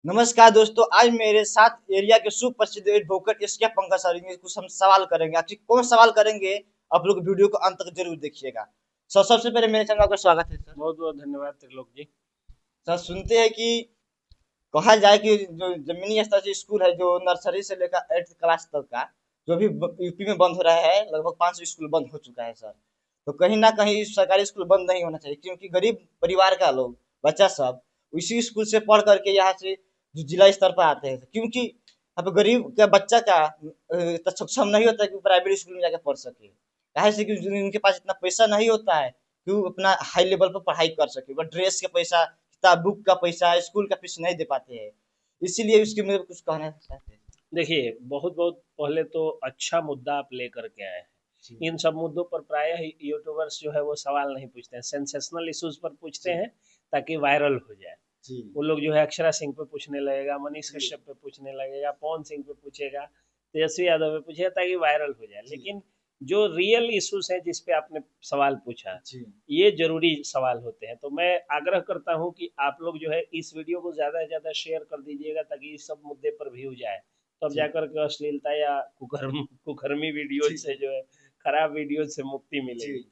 नमस्कार दोस्तों, आज मेरे साथ एरिया के सुप्रसिद्ध एडवोकेट एसके पंकज सर हैं। कुछ हम सवाल करेंगे। आखिर कौन सवाल करेंगे, आप लोग वीडियो को अंत तक जरूर देखिएगा। सर, सबसे पहले मेरे चैनल का स्वागत है सर। बहुत बहुत धन्यवाद त्रिलोक जी। सर, सुनते हैं कि कहा जाए कि जो जमीनी स्तर से स्कूल है, जो नर्सरी से लेकर 8th क्लास तक का, जो भी यूपी में बंद हो रहा है, लगभग 500 स्कूल बंद हो चुका है सर। तो कहीं ना कहीं सरकारी स्कूल बंद नहीं होना चाहिए, क्योंकि गरीब परिवार का लोग बच्चा सब उसी स्कूल से पढ़ करके यहाँ से जो जिला स्तर पर आते हैं, क्योंकि अब गरीब का बच्चा का इतना सक्षम नहीं होता है कि वो प्राइवेट स्कूल में जाकर पढ़ सके। काहे से कि उनके पास इतना पैसा नहीं होता है कि वो अपना हाई लेवल पर पढ़ाई कर सके। बस ड्रेस का पैसा, किताब बुक का पैसा, स्कूल का फीस नहीं दे पाते हैं। इसीलिए उसके मेरे को कुछ कहना चाहते हैं। देखिए, बहुत बहुत पहले तो अच्छा मुद्दा आप लेकर के आए जी। हैं। इन सब मुद्दों पर प्रायः यूट्यूबर्स जो है वो सवाल नहीं पूछते हैं, सेंसेशनल इश्यूज पर पूछते जी। हैं ताकि वायरल हो जाए। जी। वो लोग जो है अक्षरा सिंह पे पूछने लगेगा, मनीष जी। कश्यप पे पूछने लगेगा, पवन सिंह पे पूछेगा, तेजस्वी यादव पे पूछेगा ताकि वायरल हो जाए। जी। लेकिन जो रियल इश्यूज हैं जिस पे आपने सवाल पूछा, जी। ये जरूरी सवाल होते हैं। तो मैं आग्रह करता हूं कि आप लोग जो है इस वीडियो को ज्यादा से ज्यादा शेयर कर दीजिएगा ताकि इस सब मुद्दे पर व्यू जाए, तब जी। जाकर के अश्लीलता या कुकर्मी वीडियो जी। से जो है, खराब वीडियो से मुक्ति जी। मिलेगी।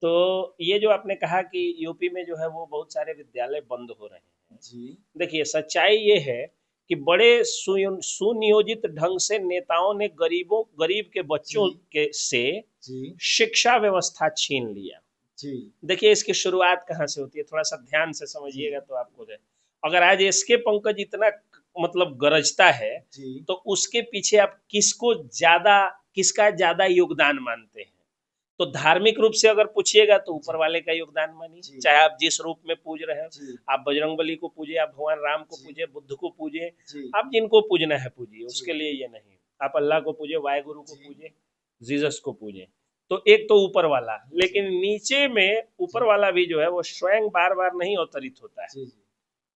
तो ये जो आपने कहा कि यूपी में जो है वो बहुत सारे विद्यालय बंद हो रहे हैं, जी। देखिए सच्चाई ये है कि बड़े सुनियोजित ढंग से नेताओं ने गरीब के जी। बच्चों के से जी। शिक्षा व्यवस्था छीन लिया। जी। देखिए इसकी शुरुआत कहाँ से होती है, थोड़ा सा ध्यान से जी। समझिएगा तो आपको दे। अगर आज एसके पंकज इतना मतलब गरजता है, जी। तो उसके पीछे आप किसका ज्यादा योगदान मानते हैं? तो धार्मिक रूप से अगर पूछिएगा तो ऊपर वाले का योगदान मानिए, जी। चाहे आप जिस रूप में पूज रहे हो। जी। आप बजरंगबली को पूजे, आप भगवान राम को जी। पूजे, बुद्ध को पूजे, जी। आप जिनको पूजना है पूजिए, जी। उसके लिए ये नहीं। आप अल्लाह को पूजे, वाहेगुरु को जी। पूजे, जीसस को पूजे। तो एक तो ऊपर वाला, जी। लेकिन नीचे में ऊपर जी। वाला भी जो है वो स्वयं बार बार नहीं अवतरित होता है। जी। जी।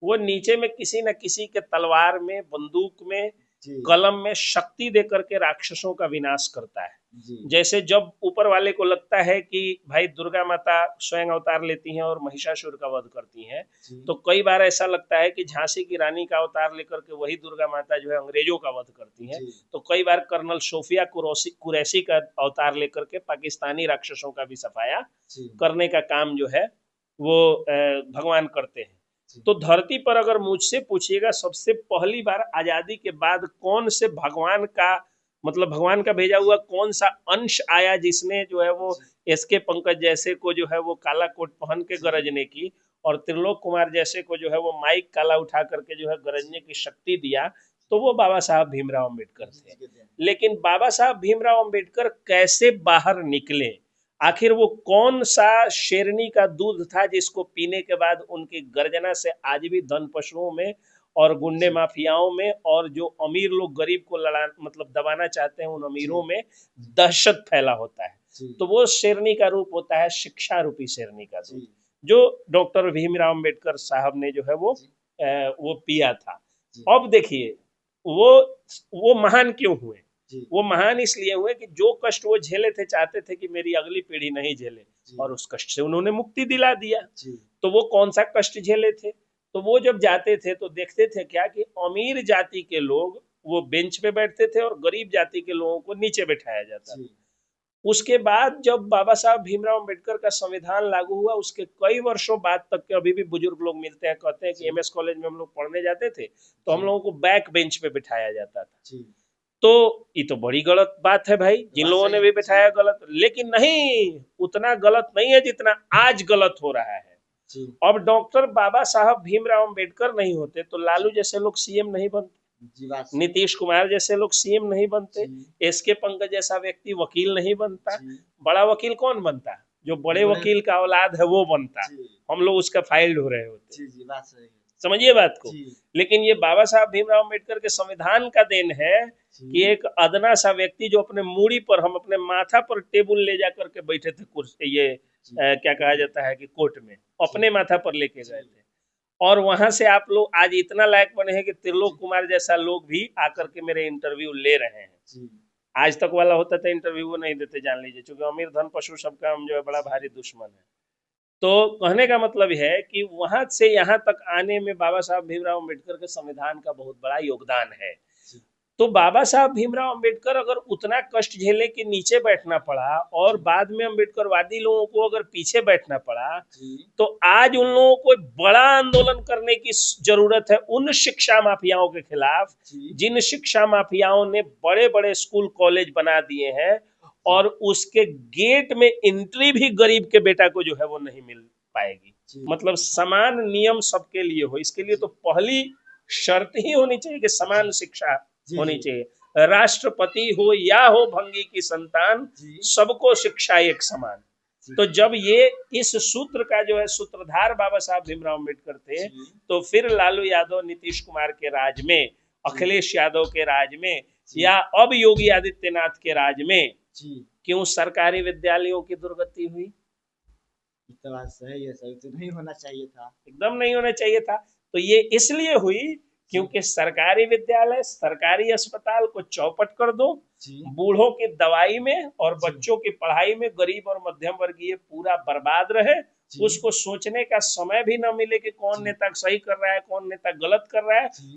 वो नीचे में किसी न किसी के तलवार में, बंदूक में, जी। कलम में शक्ति दे करके राक्षसों का विनाश करता है। जी। जैसे जब ऊपर वाले को लगता है कि भाई दुर्गा माता स्वयं अवतार लेती हैं और महिषासुर का वध करती हैं, जी। तो कई बार ऐसा लगता है कि झांसी की रानी का अवतार लेकर के वही दुर्गा माता जो है अंग्रेजों का वध करती हैं। जी। तो कई बार कर्नल सोफिया कुरैशी का अवतार लेकर के पाकिस्तानी राक्षसों का भी सफाया जी। करने का काम जो है वो भगवान करते हैं। जी। तो धरती पर अगर मुझसे पूछिएगा सबसे पहली बार आजादी के बाद कौन से भगवान का मतलब भगवान का भेजा हुआ कौन सा अंश आया जिसने जो है वो जी। एसके पंकज जैसे को जो है वो काला कोट पहन के जी। गरजने की, और त्रिलोक कुमार जैसे को जो है वो माइक काला उठा करके जो है गरजने की शक्ति दिया, तो वो बाबा साहब भीमराव अम्बेडकर जी। थे। जी। लेकिन बाबा साहब भीमराव अम्बेडकर कैसे बाहर निकले, आखिर वो कौन सा शेरनी का दूध था जिसको पीने के बाद उनकी गर्जना से आज भी धन पशुओं में और गुंडे जी। माफियाओं में और जो अमीर लोग गरीब को लड़ा मतलब दबाना चाहते हैं उन जी। अमीरों में दहशत फैला होता है। जी। तो वो शेरनी का रूप होता है शिक्षा रूपी शेरनी का दूध, जी। जो डॉक्टर भीमराव अम्बेडकर साहब ने जो है जी। वो पिया था। जी। अब देखिए वो वो महान क्यों हुए? जी। वो महान इसलिए हुए कि जो कष्ट वो झेले थे, चाहते थे कि मेरी अगली पीढ़ी नहीं झेले, जी। और उस कष्ट से उन्होंने मुक्ति दिला दिया। जी। तो वो कौन सा कष्ट झेले थे? तो वो जब जाते थे तो देखते थे क्या कि अमीर जाति के लोग वो बेंच पे बैठते थे और गरीब जाति के लोगों को नीचे बैठाया जाता जी। था। उसके बाद जब बाबा साहब भीमराव अम्बेडकर का संविधान लागू हुआ, उसके कई वर्षों बाद तक के अभी भी बुजुर्ग लोग मिलते हैं, कहते हैं कि जी। एमएस कॉलेज में हम लोग पढ़ने जाते थे तो हम जी। लोगों को बैक बेंच पे बिठाया जाता था। जी। तो ये तो बड़ी गलत बात है भाई, जिन बात लोगों सही ने है। भी जी। बिठाया गलत, लेकिन नहीं, उतना गलत नहीं है जितना आज गलत हो रहा है। जी। अब डॉक्टर बाबा साहब भीमराव अम्बेडकर नहीं होते तो लालू जी। जैसे लोग सीएम नहीं बनते, जी। बात सही। नीतीश कुमार जैसे लोग सीएम नहीं बनते, जी। एसके पंकज जैसा व्यक्ति वकील नहीं बनता। जी। बड़ा वकील कौन बनता? जो बड़े जो बड़े। वकील का औलाद है वो बनता। जी। हम लोग उसका फाइल ढो रहे होते। जी। जी। बात सही है। समझिए बात को। जी। लेकिन ये बाबा साहब भीमराव अम्बेडकर के संविधान का देन है कि जी। एक अदना सा व्यक्ति जो अपने मूड़ी पर, हम अपने माथा पर टेबल ले जा करके बैठे थे, कुर्सी ये जी। क्या कहा जाता है कि कोर्ट में जी। अपने माथा पर लेके जी। गए थे, और वहां से आप लोग आज इतना लायक बने हैं कि जी। त्रिलोक कुमार जैसा लोग भी आकर के मेरे इंटरव्यू ले रहे हैं। जी। आज तक वाला होता था इंटरव्यू वो नहीं देते, जान लीजिए, क्योंकि अमीर धन पशु सबका हम जो है बड़ा जी। भारी दुश्मन है। तो कहने का मतलब है कि वहां से यहाँ तक आने में बाबा साहब भीमराव अम्बेडकर के संविधान का बहुत बड़ा योगदान है। जी तो बाबा साहब भीमराव अम्बेडकर अगर उतना कष्ट झेले कि नीचे बैठना पड़ा और बाद में अम्बेडकरवादी लोगों को अगर पीछे बैठना पड़ा, जी तो आज उन लोगों को बड़ा आंदोलन करने की जरूरत है उन शिक्षा माफियाओं के खिलाफ, जी जिन शिक्षा माफियाओं ने बड़े बड़े स्कूल कॉलेज बना दिए हैं और उसके गेट में एंट्री भी गरीब के बेटा को जो है वो नहीं मिल पाएगी। जी मतलब समान नियम सबके लिए हो, इसके लिए तो पहली शर्त ही होनी चाहिए कि समान शिक्षा जी होनी जी चाहिए। राष्ट्रपति हो या हो भंगी की संतान, जी सबको शिक्षा एक समान। जी तो जब ये इस सूत्र का जो है सूत्रधार बाबा साहब भीमराव अम्बेडकर थे, जी तो फिर लालू यादव नीतीश कुमार के राज में, अखिलेश यादव के राज में, या अब योगी आदित्यनाथ के राज में जी क्यों सरकारी विद्यालयों की दुर्गति हुई? ये तो बात सही है सर, तो नहीं होना चाहिए था। एकदम नहीं होना चाहिए था। तो ये इसलिए हुई क्योंकि सरकारी विद्यालय, सरकारी अस्पताल को चौपट कर दो, जी बूढ़ों की दवाई में और जी बच्चों की पढ़ाई में गरीब और मध्यम वर्गीय पूरा बर्बाद रहे, जी उसको सोचने का समय भी ना मिले कि कौन जी नेता सही कर रहा है, कौन नेता गलत कर रहा है। जी